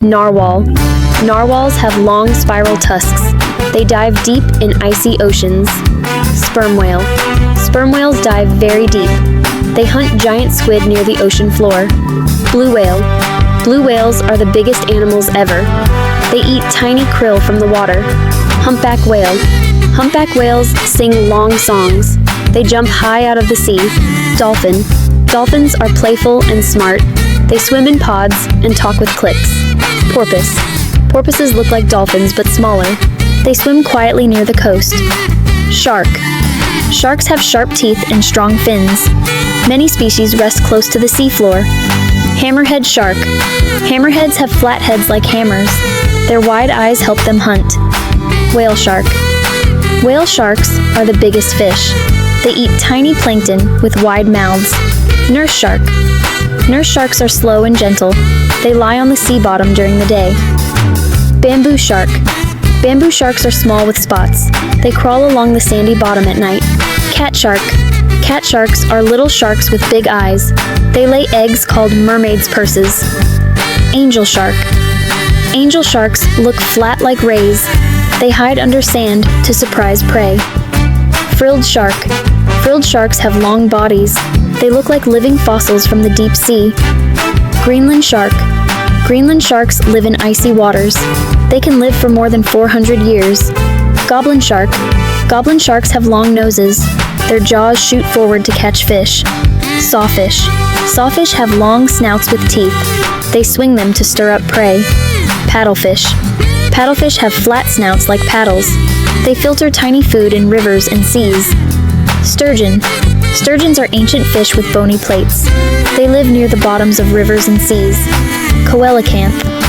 Narwhal. Narwhals have long spiral tusks. They dive deep in icy oceans. Sperm whale. Sperm whales dive very deep. They hunt giant squid near the ocean floor. Blue whale. Blue whales are the biggest animals ever. They eat tiny krill from the water. Humpback whale. Humpback whales sing long songs. They jump high out of the sea. Dolphin. Dolphins are playful and smart. They swim in pods and talk with clicks. Porpoise. Porpoises look like dolphins but smaller. They swim quietly near the coast. Shark. Sharks have sharp teeth and strong fins. Many species rest close to the seafloor. Hammerhead shark. Hammerheads have flat heads like hammers. Their wide eyes help them hunt. Whale shark. Whale sharks are the biggest fish. They eat tiny plankton with wide mouths. Nurse shark. Nurse sharks are slow and gentle. They lie on the sea bottom during the day. Bamboo shark. Bamboo sharks are small with spots. They crawl along the sandy bottom at night. Cat shark. Cat sharks are little sharks with big eyes. They lay eggs called mermaids' purses. Angel shark. Angel sharks look flat like rays. They hide under sand to surprise prey. Frilled shark. Frilled sharks have long bodies. They look like living fossils from the deep sea. Greenland shark. Greenland sharks live in icy waters. They can live for more than 400 years. Goblin shark. Goblin sharks have long noses. Their jaws shoot forward to catch fish. Sawfish. Sawfish have long snouts with teeth. They swing them to stir up prey. Paddlefish. Paddlefish have flat snouts like paddles. They filter tiny food in rivers and seas. Sturgeon. Sturgeons are ancient fish with bony plates. They live near the bottoms of rivers and seas. Coelacanth.